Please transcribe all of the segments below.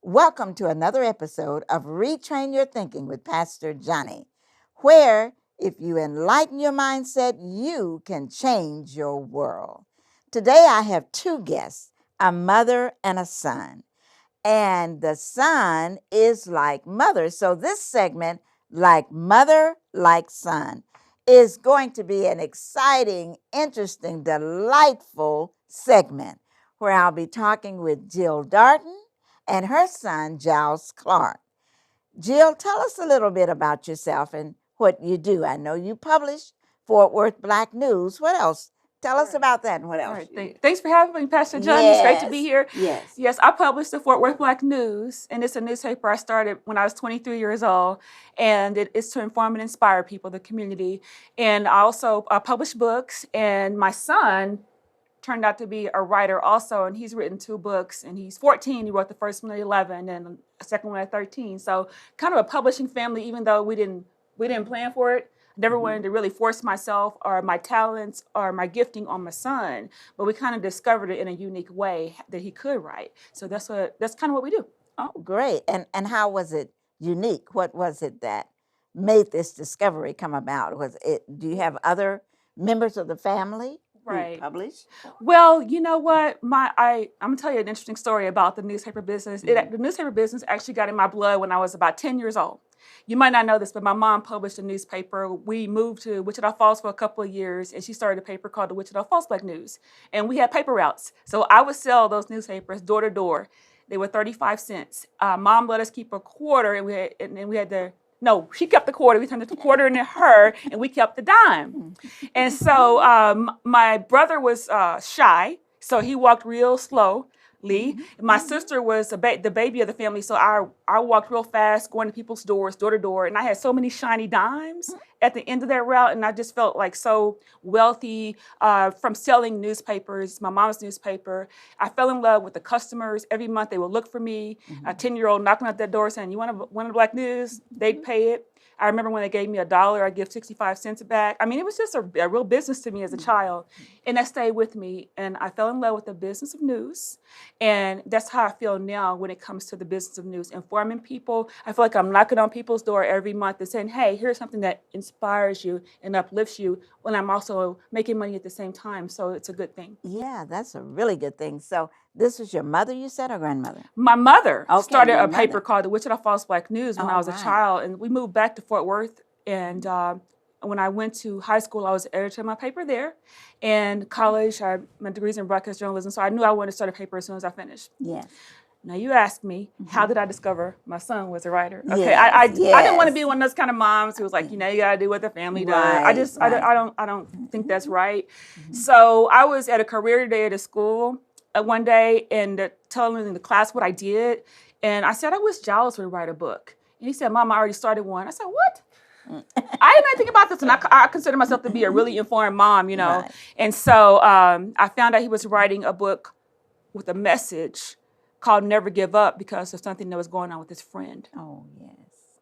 Welcome to another episode of Retrain Your Thinking with Pastor Johnny, where if you enlighten your mindset, you can change your world. Today I have two guests, a mother and a son. And the son is like mother. So this segment, like mother, like son, is going to be an exciting, interesting, delightful segment where I'll be talking with Jill Darden and her son, Giles Clark. Jill, tell us a little bit about yourself and what you do. I know you publish Fort Worth Black News. What else? Tell us about that and what All else. right. Thanks for having me, Pastor John. It's great to be here. Yes. Yes, I published the Fort Worth Black News, and it's a newspaper I started when I was 23 years old, and it is to inform and inspire people, the community. And I also publish books, and my son turned out to be a writer also, and he's written two books, and he's 14. He wrote the first one at 11 and the second one at 13. So kind of a publishing family, even though we didn't plan for it. Never wanted to really force myself or my talents or my gifting on my son, but we kind of discovered it in a unique way that he could write. So that's kind of what we do. Oh, great. And how was it unique? What was it that made this discovery come about? Do you have other members of the family who publish? Well, you know what? I'm gonna tell you an interesting story about the newspaper business. The newspaper business actually got in my blood when I was about 10 years old. You might not know this, but my mom published a newspaper. We moved to Wichita Falls for a couple of years, and she started a paper called the Wichita Falls Black News. And we had paper routes. So I would sell those newspapers door to door. They were 35 cents. Mom let us keep a quarter, and we had the no, she kept the quarter. We turned the quarter into her, and we kept the dime. And so my brother was shy, so he walked real slowly. My sister was the baby of the family, so I walked real fast, going to people's doors, door to door, and I had so many shiny dimes at the end of that route, and I just felt like so wealthy from selling newspapers, my mom's newspaper. I fell in love with the customers. Every month they would look for me, a 10-year-old knocking at their door saying, "You want a Black News?" They'd pay it. I remember when they gave me $1, I give 65 cents back. I mean, it was just a real business to me as a child. And that stayed with me. And I fell in love with the business of news. And that's how I feel now when it comes to the business of news. Informing people. I feel like I'm knocking on people's door every month and saying, hey, here's something that inspires you and uplifts you when I'm also making money at the same time. So it's a good thing. Yeah, that's a really good thing. So this was your mother, you said, or grandmother? My mother started a paper called the Wichita Falls Black News when I was a child. And we moved back to Fort Worth. And when I went to high school, I was editor of my paper there. And college, my degree's in broadcast journalism. So I knew I wanted to start a paper as soon as I finished. Yes. Now you asked me, how did I discover my son was a writer? Okay, I didn't want to be one of those kind of moms who was like, you gotta do what the family does. I don't think that's right. So I was at a career day at a school one day and telling the class what I did, and I said I wish Jiles would write a book. And he said, Mom, I already started one. I said, what? I didn't even think about this, and I consider myself to be a really informed mom, Right. And so I found out he was writing a book with a message called Never Give Up because of something that was going on with his friend. Oh,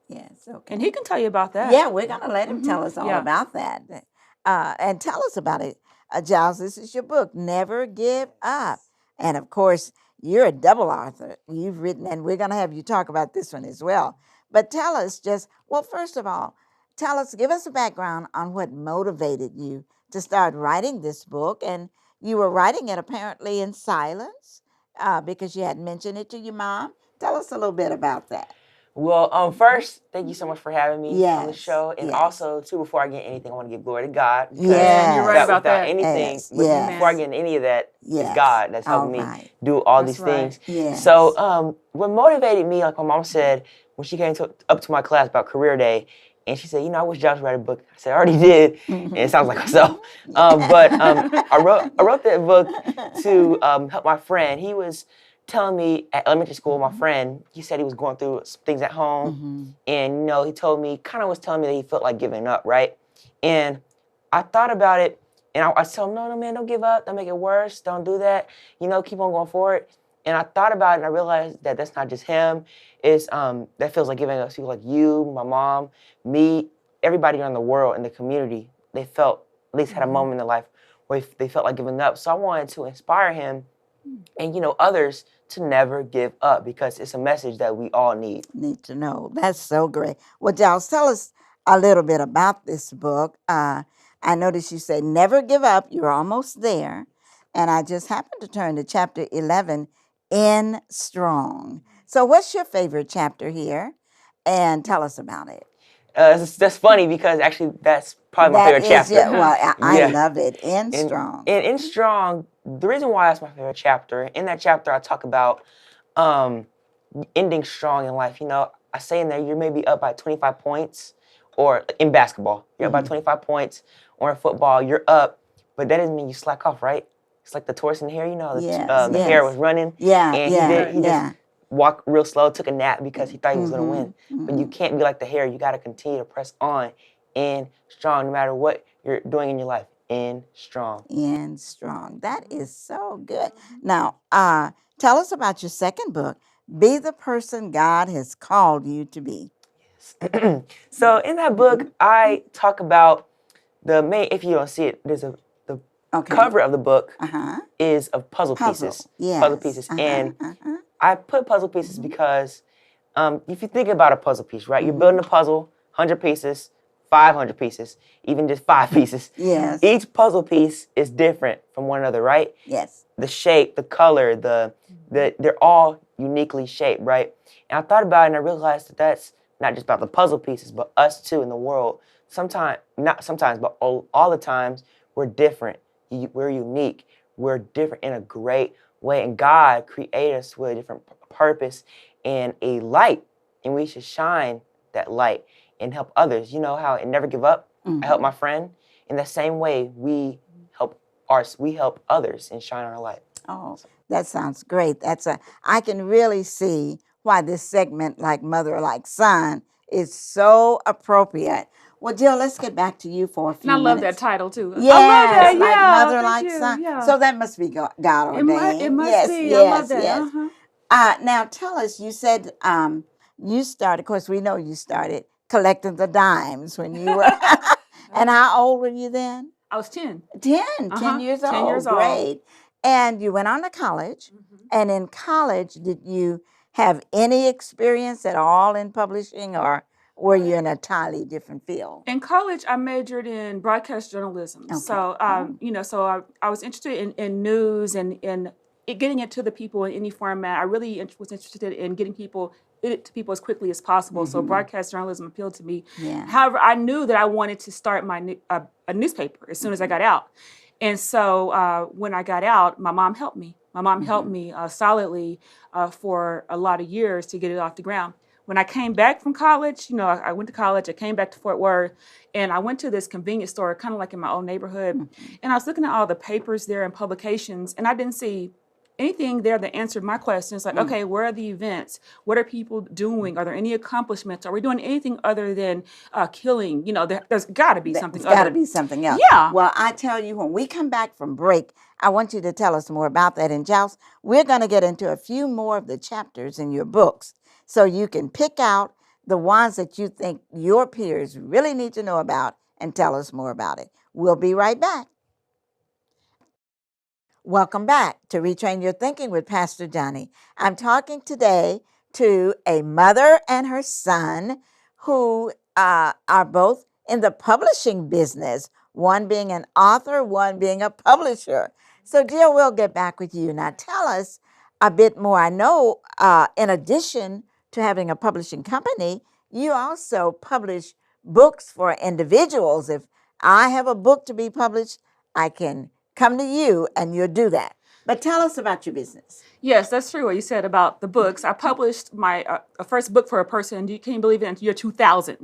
yes, okay. And he can tell you about that. Yeah, we're going to let him tell us all about that. And tell us about it. Giles, this is your book, Never Give Up. And of course, you're a double author. You've written, and we're going to have you talk about this one as well. But tell us first of all, give us a background on what motivated you to start writing this book. And you were writing it apparently in silence because you hadn't mentioned it to your mom. Tell us a little bit about that. Well, first, thank you so much for having me on the show. And also, too, before I get anything, I want to give glory to God. Yeah, you're right about that. Anything, before I get into any of that, it's God that's helping me do all these things. Yes. So what motivated me, like my mom said, when she came up to my class about career day, and she said, I wish Josh would write a book. I said, I already did. And it sounds like myself. I wrote that book to help my friend. He was telling me at elementary school, my friend, he said he was going through some things at home. And, he told me, was telling me that he felt like giving up, right? And I thought about it. And I told him, no, man, don't give up. Don't make it worse. Don't do that. Keep on going forward. And I thought about it, and I realized that that's not just him. It's that feels like giving up. People like you, my mom, me, everybody around the world in the community. They felt, at least had a moment in their life where they felt like giving up. So I wanted to inspire him and others to never give up, because it's a message that we all need. Need to know. That's so great. Well, Giles, tell us a little bit about this book. I noticed you say never give up. You're almost there. And I just happened to turn to chapter 11, In Strong. So what's your favorite chapter here? And tell us about it. That's funny, because actually that's probably my That favorite is, chapter. yeah, well, I Yeah. love it. In And Strong. in Strong, the reason why it's my favorite chapter, in that chapter I talk about um, ending strong in life. I say in there, you may be up by 25 points, or in basketball, you're up by 25 points, or in football, you're up, but that doesn't mean you slack off, right? It's like the tortoise in the hare, Yes, the hare yes. was running, Yeah, and yeah, he yeah. just walked real slow, took a nap because he thought he was going to win. Mhm, But you can't be like the hare. You got to continue to press on and strong, no matter what you're doing in your life. In strong. In Strong. That is so good. Now, tell us about your second book, Be the Person God Has Called You to Be. So in that book, I talk about the main. If you don't see it, there's the Okay. cover of the book Uh-huh. is of puzzle Puzzle. pieces. Yes. Puzzle pieces, Uh-huh. and Uh-huh. I put puzzle pieces because if you think about a puzzle piece, right? You're building a puzzle, 100 pieces, 500 pieces, even just 5 pieces. Yes. Each puzzle piece is different from one another, right? Yes. The shape, the color, they're all uniquely shaped, right? And I thought about it and I realized that that's not just about the puzzle pieces, but us too in the world. Not sometimes, but all the times, we're different. We're unique. We're different in a great way. And God created us with a different purpose and a light. And we should shine that light and help others. You know how in Never Give Up, I help my friend. In the same way, we help others and shine our light. Oh, that sounds great. I can really see why this segment, like Mother Like Son, is so appropriate. Well, Jill, let's get back to you for a few And I love minutes. that title too. Yes, I love that. like Yeah, Mother thank Like you. Son. Yeah. So that must be God ordained. It must yes, be. yes, I love that. yes. Now tell us, you said you started, of course, we know you started collecting the dimes when you were, and how old were you then? I was 10. 10 years 10 old. years old. Great. And you went on to college. And in college, did you have any experience at all in publishing, or were you in a entirely different field? In college, I majored in broadcast journalism. Okay. So, I was interested in news and in getting it to the people in any format. I really was interested in getting it to people as quickly as possible. So broadcast journalism appealed to me. Yeah. However, I knew that I wanted to start a newspaper as soon as I got out. And so when I got out, my mom helped me. My mom helped me solidly for a lot of years to get it off the ground. When I came back from college, I went to college, I came back to Fort Worth, and I went to this convenience store, kind of like in my own neighborhood. And I was looking at all the papers there and publications, and I didn't see anything there that answered my questions. Like, okay, where are the events? What are people doing? Are there any accomplishments? Are we doing anything other than killing? There's got to be something. There's got to be something else. Yeah. Well, I tell you, when we come back from break, I want you to tell us more about that. And Jiles, we're going to get into a few more of the chapters in your books, so you can pick out the ones that you think your peers really need to know about and tell us more about it. We'll be right back. Welcome back to Retrain Your Thinking with Pastor Johnny. I'm talking today to a mother and her son who are both in the publishing business, one being an author, one being a publisher. So, Jill, we'll get back with you. Now, tell us a bit more. I know in addition to having a publishing company, you also publish books for individuals. If I have a book to be published, I can come to you and you'll do that. But tell us about your business. Yes, that's true what you said about the books. I published my first book for a person, you can't believe it, in year 2000.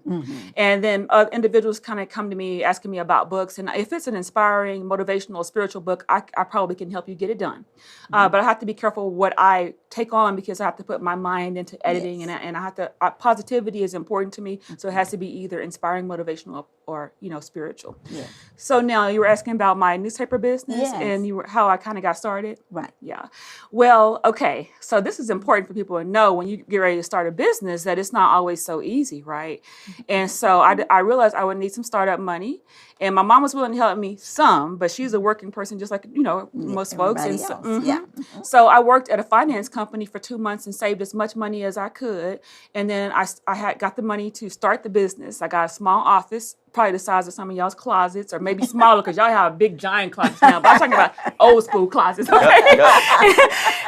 And then individuals kind of come to me asking me about books. And if it's an inspiring, motivational, spiritual book, I probably can help you get it done. But I have to be careful what I take on, because I have to put my mind into editing. Yes. And I have to, positivity is important to me. So it has to be either inspiring, motivational, or, spiritual. Yeah. So now you were asking about my newspaper business. Yes. And how I kind of got started. Right. Yeah. Well, okay. So this is important for people to know when you get ready to start a business, that it's not always so easy, right? And so I realized I would need some startup money. And my mom was willing to help me some, but she's a working person just like, most folks. And Everybody so, else, yeah. so I worked at a finance company for 2 months and saved as much money as I could. And then I had got the money to start the business. I got a small office, probably the size of some of y'all's closets, or maybe smaller because y'all have big giant closets now. But I'm talking about old school closets. Okay?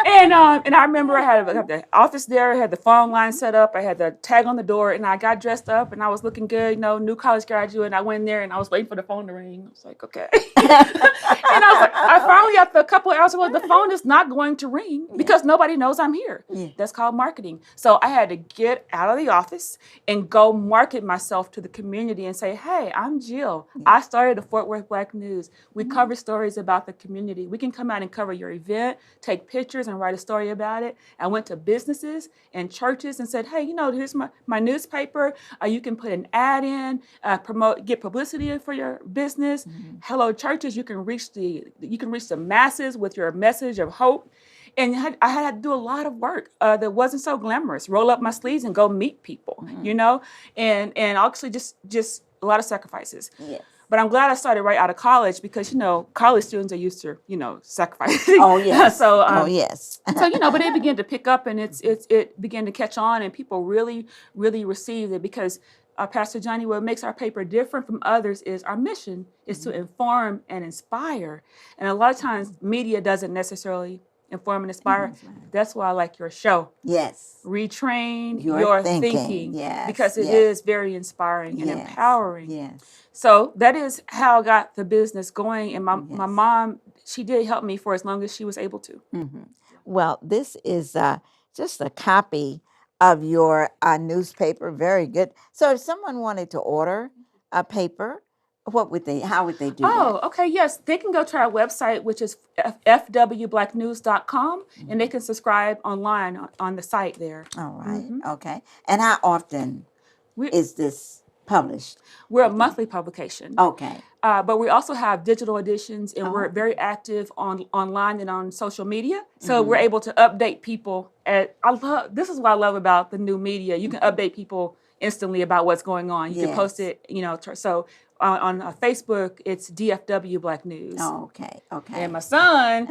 And I remember I had the office there, I had the phone line set up, I had the tag on the door, and I got dressed up and I was looking good, new college graduate. And I went in there and I was waiting for the phone to ring. I was like, okay. And I was like, I finally, after a couple of hours, the phone is not going to ring because nobody knows I'm here. Yeah. That's called marketing. So I had to get out of the office and go market myself to the community and say, hey, I'm Jill. I started the Fort Worth Black News. We cover stories about the community. We can come out and cover your event, take pictures and write a story about it. I went to businesses and churches and said, hey, here's my newspaper. You can put an ad in, get publicity for your business. Hello, churches, you can reach the masses with your message of hope. And I had to do a lot of work that wasn't so glamorous. Roll up my sleeves and go meet people, and actually just a lot of sacrifices. Yes. But I'm glad I started right out of college because, college students are used to, sacrificing. Oh, yes. So, yes. but it began to pick up and it began to catch on and people really, really received it because Pastor Johnny, what makes our paper different from others is our mission is to inform and inspire. And a lot of times media doesn't necessarily inform and inspire. That's why I like your show. Yes. Retrain your thinking. Yes. Because it is very inspiring and empowering. Yes. So that is how I got the business going. And my mom, she did help me for as long as she was able to. Mm-hmm. Well, this is just a copy of your newspaper. Very good. So if someone wanted to order a paper, how would they do that? Oh, okay. Yes. They can go to our website, which is fwblacknews.com, and they can subscribe online on the site there. All right. Okay. And how often is this published? We're a monthly publication. Okay. But we also have digital editions, and we're very active online and on social media. So we're able to update people. This is what I love about the new media. You can update people instantly about what's going on. You can post it, so on Facebook, it's DFW Black News. Oh, okay. And my son,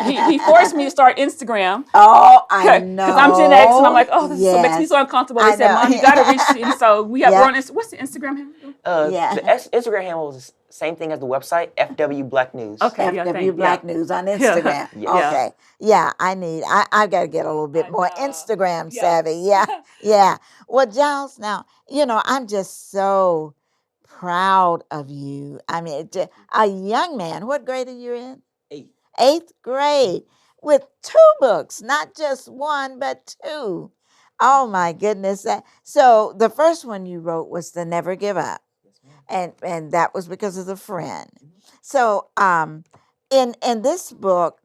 he forced me to start Instagram. Oh, I know. Because I'm Gen X, and I'm like, this makes me so uncomfortable. He said, Mom, you got to reach. And so we're on what's the Instagram handle? The Instagram handle is the same thing as the website, FW Black News. Okay, FW Black News on Instagram. Okay. Yeah, I've got to get a little bit more Instagram savvy. Yeah. Well, Jiles, now, I'm just so proud of you. I mean, a young man. What grade are you in? 8th. 8th grade with 2 books, not just 1, but 2. Oh my goodness! So the first one you wrote was "The Never Give Up," and that was because of the friend. So in this book,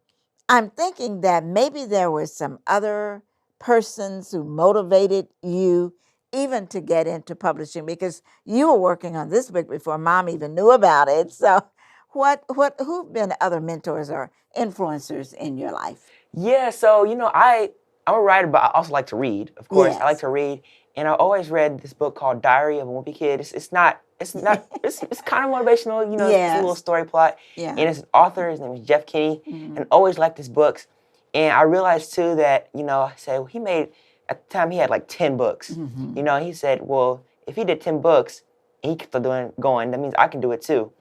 I'm thinking that maybe there were some other persons who motivated you even to get into publishing, because you were working on this book before Mom even knew about it. So who've been other mentors or influencers in your life? Yeah, so I'm a writer, but I also like to read. Of course, Yes. I like to read, and I always read this book called Diary of a Wimpy Kid. It's kind of motivational. It's a little story plot. Yeah. And its author, his name is Jeff Kinney, and always liked his books. And I realized too that I said, well, he made, at the time he had like 10 books. He said, well, if he did 10 books and he kept going, that means I can do it too.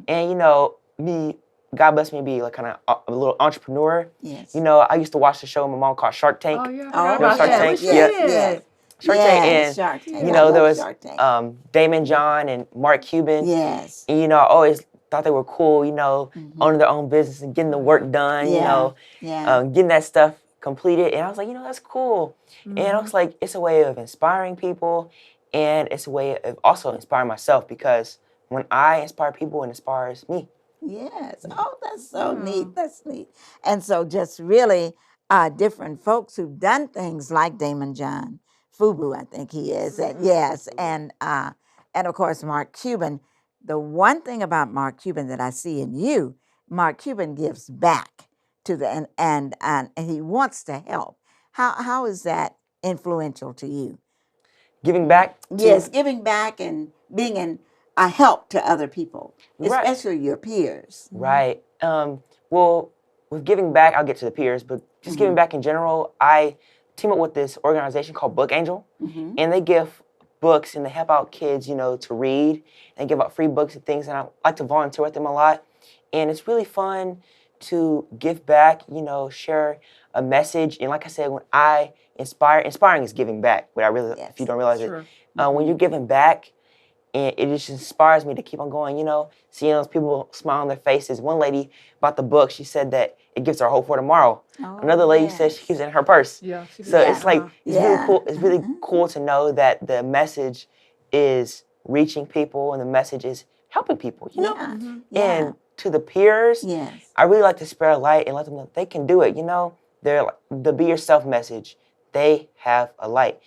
And me. God bless me to be like kind of a little entrepreneur. Yes. I used to watch the show my mom called Shark Tank. Oh, yeah. Oh, Shark Tank? Yeah. Shark Tank. And, Shark Tank. there was Shark Tank. Damon John and Mark Cuban. Yes. And, I always thought they were cool, owning their own business and getting the work done, getting that stuff completed. And I was like, that's cool. And I was like, it's a way of inspiring people, and it's a way of also inspiring myself, because when I inspire people, it inspires me. Yes. Oh, that's so neat. That's neat. And so just really different folks who've done things like Damon John, Fubu, I think he is. And yes. And of course, Mark Cuban. The one thing about Mark Cuban that I see in you, Mark Cuban gives back to and he wants to help. How is that influential to you? Giving back? Yes, giving back and being a help to other people, Right. especially your peers. Right. Well, with giving back, I'll get to the peers, but just giving back in general, I team up with this organization called Book Angel, and they give books and they help out kids, to read and give out free books and things. And I like to volunteer with them a lot, and it's really fun to give back, share a message. And like I said, when I inspiring is giving back. But I really, if you don't realize it, when you're giving back. And it just inspires me to keep on going, seeing those people smile on their faces. One lady about the book, she said that it gives her hope for tomorrow. Another lady said she keeps it in her purse. Yeah. So it's like, it's really cool. It's really cool to know that the message is reaching people and the message is helping people, And to the peers, I really like to spread a light and let them know they can do it, They're like, the Be Yourself message, they have a light.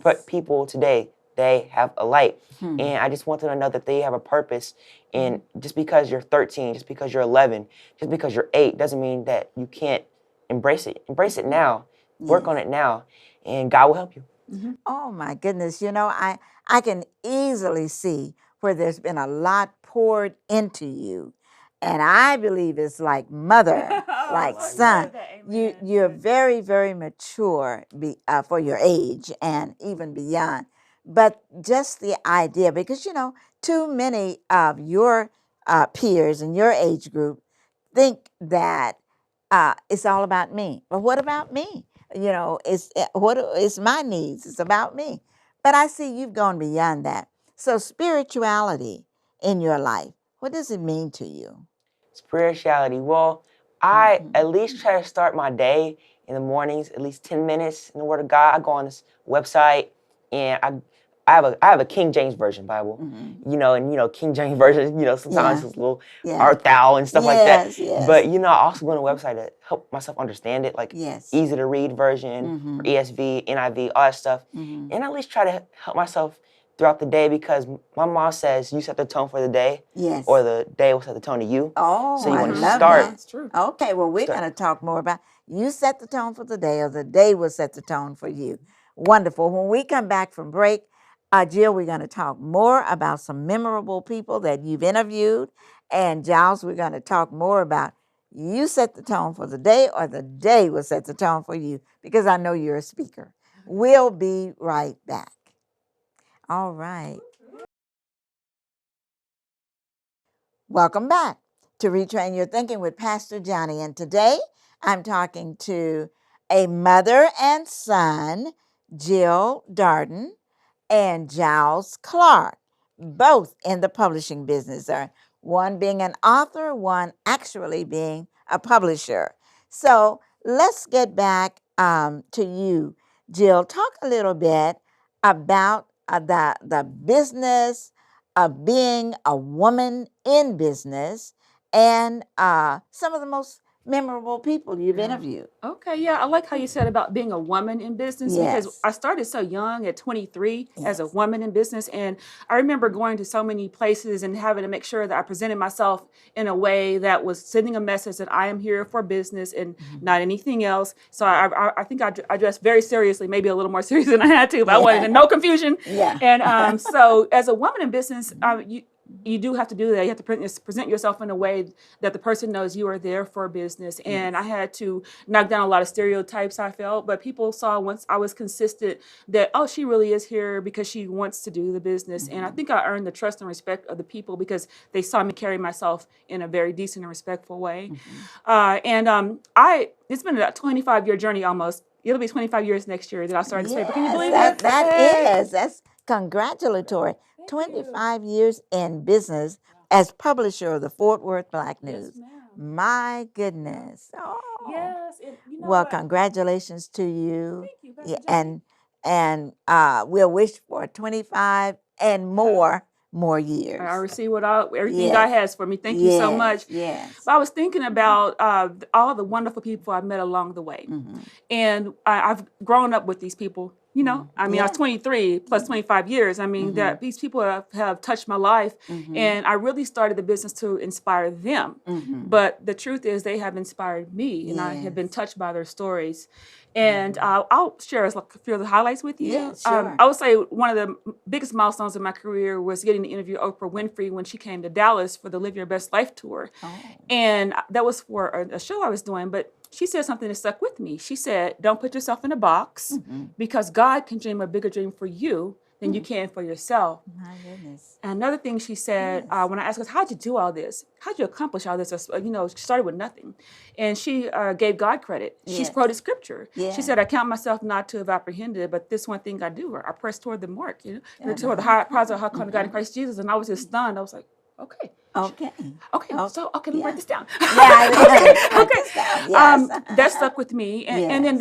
But people today, they have a light. And I just want them to know that they have a purpose. And just because you're 13, just because you're 11, just because you're 8, doesn't mean that you can't embrace it. Embrace it now. Work on it now. And God will help you. Oh my goodness. I can easily see where there's been a lot poured into you. And I believe it's like mother, like son. You're very, very mature for your age and even beyond. But just the idea, because, too many of your peers in your age group think that it's all about me. Well, what about me? It's my needs. It's about me. But I see you've gone beyond that. So spirituality in your life, what does it mean to you? Spirituality. Well, I at least try to start my day in the mornings, at least 10 minutes in the Word of God. I go on this website and I have a King James Version Bible, and King James Version, sometimes it's a little art thou and stuff like that. But I also go on a website to help myself understand it, like easy to read version, or ESV, NIV, all that stuff, and I at least try to help myself throughout the day because my mom says you set the tone for the day, or the day will set the tone to you. Oh, so you want to love start. That's true. Okay, well, we're going to talk more about you set the tone for the day, or the day will set the tone for you. Wonderful. When we come back from break, Jill, we're going to talk more about some memorable people that you've interviewed. And Giles, we're going to talk more about you set the tone for the day or the day will set the tone for you, because I know you're a speaker. We'll be right back. All right. Welcome back to Retrain Your Thinking with Pastor Johnny. And today I'm talking to a mother and son, Jill Darden and Giles Clark, both in the publishing business, one being an author, one actually being a publisher. So let's get back to you, Jill. Talk a little bit about the business of being a woman in business and some of the most memorable people you've interviewed. Okay, yeah, I like how you said about being a woman in business because I started so young at 23 as a woman in business. And I remember going to so many places and having to make sure that I presented myself in a way that was sending a message that I am here for business and not anything else. So I think I dressed very seriously, maybe a little more serious than I had to, but I wanted no confusion. And so as a woman in business, you do have to do that. You have to present yourself in a way that the person knows you are there for business. And I had to knock down a lot of stereotypes, I felt, but people saw once I was consistent that, oh, she really is here because she wants to do the business. And I think I earned the trust and respect of the people because they saw me carry myself in a very decent and respectful way. It's been a 25-year journey almost. It'll be 25 years next year that I started this paper. Can you believe it? That's congratulatory. 25 years in business as publisher of the Fort Worth Black News. My goodness. Oh. Yes. Well, congratulations to you. Thank you. And we'll wish for 25 and more years. I receive everything God has for me. Thank you so much. Yes. But I was thinking about all the wonderful people I've met along the way. And I've grown up with these people. You know, I mean, I was Yeah. 23 plus 25 years. I mean, that these people have touched my life, and I really started the business to inspire them. But the truth is, they have inspired me, and I have been Yes. touched by their stories. And I'll share a few of the highlights with you. Yeah, sure. I would say one of the biggest milestones in my career was getting to interview Oprah Winfrey when she came to Dallas for the Live Your Best Life tour. Oh. And that was for a show I was doing, but she said something that stuck with me. She said, don't put yourself in a box because God can dream a bigger dream for you than you can for yourself. My goodness. And another thing she said, when I asked her, how'd you do all this? How'd you accomplish all this? You know, she started with nothing. And she gave God credit. She Yes. quoted scripture. Yeah. She said, I count myself not to have apprehended, but this one thing I do, I press toward the mark, you know, toward the high prize of how come God in Christ Jesus. And I was just stunned. I was like, okay. Okay. Okay, so let me write this down. Okay. Yes. That stuck with me, and then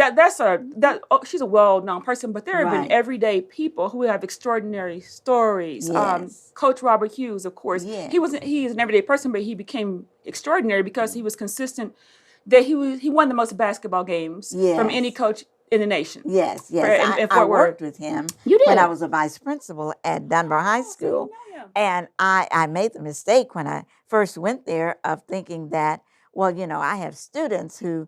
she's a well-known person, but there have been Right. everyday people who have extraordinary stories. Yes. Coach Robert Hughes, of course, Yes. he is an everyday person, but he became extraordinary because he was consistent. That he won the most basketball games from any Yes. coach in the nation. Yes, yes. In I Fort Worth. worked with him You did? when I was a vice principal at Dunbar High School. know him. And I made the mistake when I first went there of thinking that, well, you know, I have students who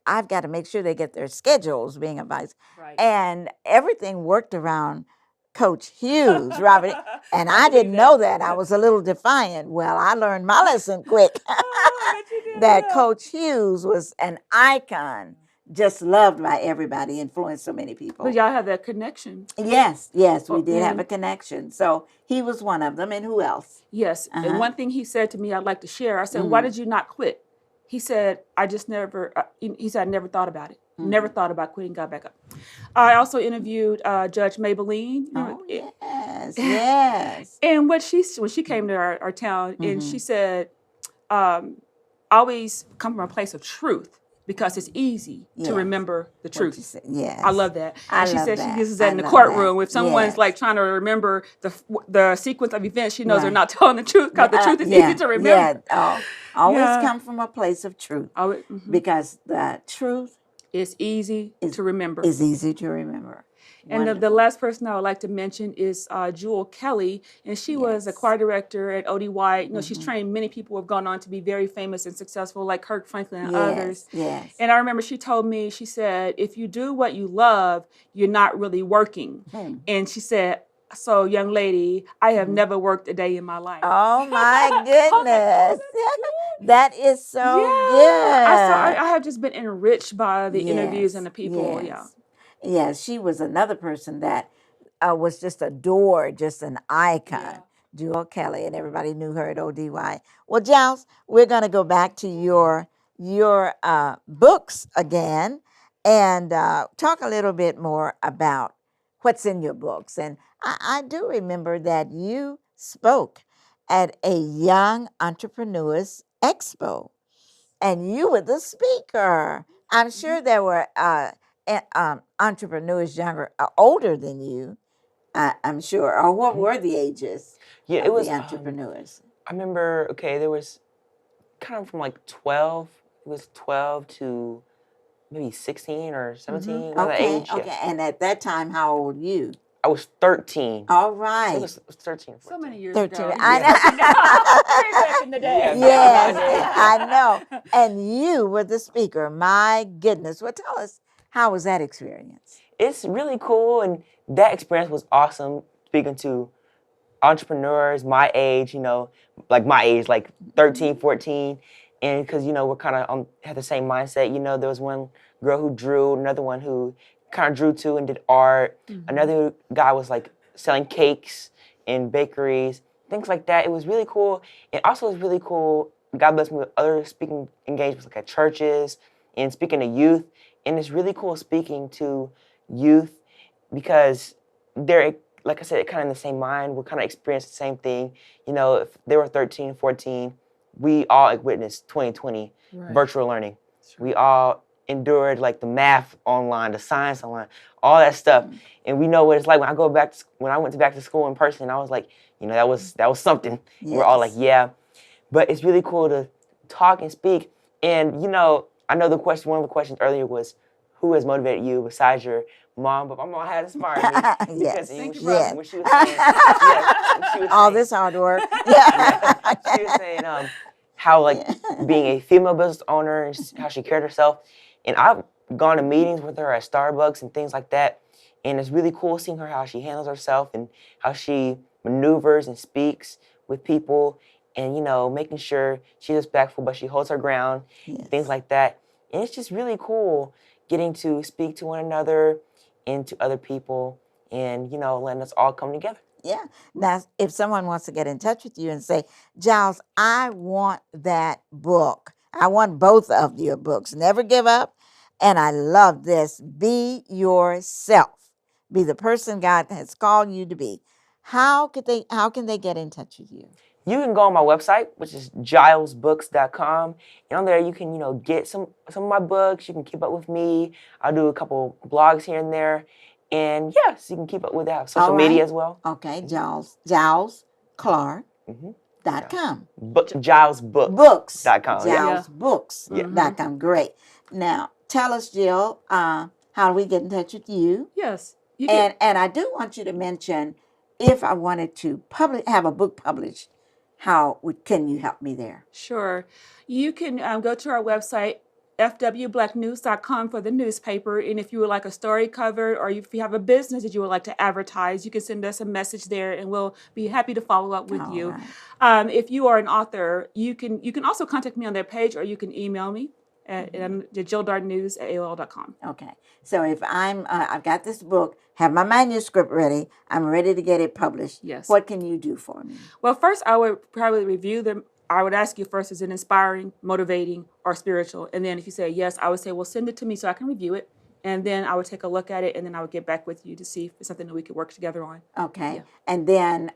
I've got to make sure they get their schedules being a vice. Right. And everything worked around Coach Hughes, Robert. And I believe didn't that. know that. I was a little defiant. Well, I learned my lesson quick. I bet you did. That Coach Hughes was an icon, just loved by everybody, influenced so many people. But y'all have that connection. Yes, yes, we Oh, did have and- a connection. So he was one of them, and who else? Yes. And one thing he said to me, I'd like to share. I said, "Why did you not quit?" He said, "I just never." He said, "I never thought about it. Never thought about quitting. Got back up." I also interviewed Judge Maybelline. Oh, yes, yes. And when she came to our town, and she said, "Always come from a place of truth because it's easy Yes. to remember the What you truth." said, yes. I love that. I And she love said that. she uses I that in the love courtroom. that. If someone's Yes. like trying to remember the sequence of events, she knows they're Right. not telling the truth because the truth is easy to remember. Yeah, always Yeah. come from a place of truth because the truth It's easy to remember. is easy to remember. And the last person I would like to mention is Jewel Kelly, and she was a choir director at O.D. White. You know, she's trained many people who have gone on to be very famous and successful, like Kirk Franklin and others. Yes. And I remember she told me, she said, if you do what you love, you're not really working. And she said, so young lady, I have never worked a day in my life. Oh my goodness. That is so good. I have just been enriched by the interviews and the people. Yes. Yes, she was another person that was just adored, just an icon. Jewel Kelly, and everybody knew her at ODY. Well, Jiles, we're going to go back to your books again and talk a little bit more about what's in your books. And I do remember that you spoke at a Young Entrepreneurs Expo, and you were the speaker. I'm sure there were entrepreneurs younger, older than you. I'm sure. Or what were the ages? Yeah, of it was the entrepreneurs. I remember. Okay, there was kind of from like 12. It was 12 to maybe 16 or 17. That age. Okay. Yeah. And at that time, how old were you? I was 13. All right. It was 13. So many years 13. ago. I Way back in the day. Yes, I know. And you were the speaker. My goodness. Well, tell us, how was that experience? It's really cool, and that experience was awesome. Speaking to entrepreneurs my age, like 13, 14, and because we're kind of have the same mindset. There was one girl who drew, another one who kind of drew too and did art. Another guy was like selling cakes in bakeries, things like that. It was really cool. And also it was really cool, God blessed me with other speaking engagements like at churches and speaking to youth. And it's really cool speaking to youth because they're, like I said, kind of in the same mind. We're kind of experiencing the same thing. If they were 13, 14, we all witnessed 2020 virtual learning. We all endured like the math online, the science online, all that stuff. And we know what it's like when I went back to school in person. I was like, that was something. Yes. We're all like, yeah. But it's really cool to talk and speak. And I know one of the questions earlier was, who has motivated you besides your Mom, but my mom had inspired me because Yes. Thank you, she, brother. when she was saying, yes, she was All saying, this hard work. yeah, Yeah. she was saying how like being a female business owner and how she carried herself, and I've gone to meetings with her at Starbucks and things like that, and it's really cool seeing her how she handles herself and how she maneuvers and speaks with people, and making sure she's respectful but she holds her ground and things Yes. like that, and it's just really cool getting to speak to one another and to other people, and letting us all come together. Yeah. Now, if someone wants to get in touch with you and say, Giles, I want that book. I want both of your books. Never Give Up. And I love this. Be yourself. Be the person God has called you to be. How can they get in touch with you? You can go on my website, which is jilesbooks.com, and on there you can, get some of my books. You can keep up with me. I'll do a couple blogs here and there, and yes, you can keep up with that. Social All media right. as well. Okay, JilesClark.com. Mm-hmm. Jilesbooks.com. Books. Yeah. Yeah. JilesBooks.com. Great. Now, tell us, Jill, how do we get in touch with you? Yes. You can. And I do want you to mention, if I wanted to have a book published, can you help me there? Sure. You can go to our website, fwblacknews.com, for the newspaper. And if you would like a story covered, or if you have a business that you would like to advertise, you can send us a message there and we'll be happy to follow up with All you. right. If you are an author, you can also contact me on their page, or you can email me at jilldardennews@aol.com. Okay. So if I've got this book, have my manuscript ready, I'm ready to get it published. Yes. What can you do for me? Well, first, I would probably review them. I would ask you first, is it inspiring, motivating, or spiritual? And then if you say yes, I would say, well, send it to me so I can review it. And then I would take a look at it, and then I would get back with you to see if it's something that we could work together on. Okay. Yeah. And then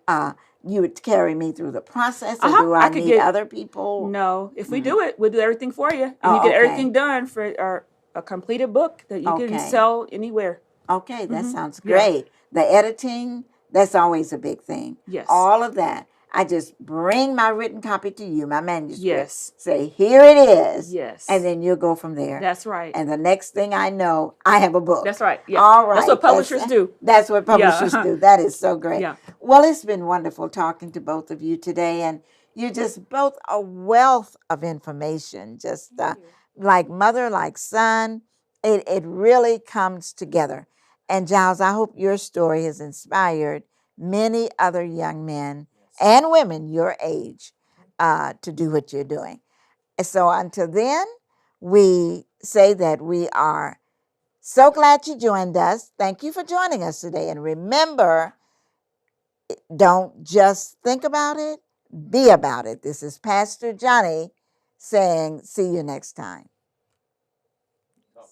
you would carry me through the process, or do I need other people? No. If we do it, we'll do everything for you. And Oh, you get okay. everything done for a completed book that you can Okay. sell anywhere. Okay, that sounds great. The editing, that's always a big thing. Yes. All of that. I just bring my written copy to you, my manuscript. Yes. Say, here it is. Yes. And then you'll go from there. That's right. And the next thing I know, I have a book. That's right. Yeah. All right. That's what publishers do. That's what publishers Yeah. do. That is so great. Yeah. Well, it's been wonderful talking to both of you today. And you're just both a wealth of information, just like mother, like son. It really comes together. And Giles, I hope your story has inspired many other young men and women your age to do what you're doing. And so until then, we say that we are so glad you joined us. Thank you for joining us today. And remember, don't just think about it, be about it. This is Pastor Johnny saying, see you next time.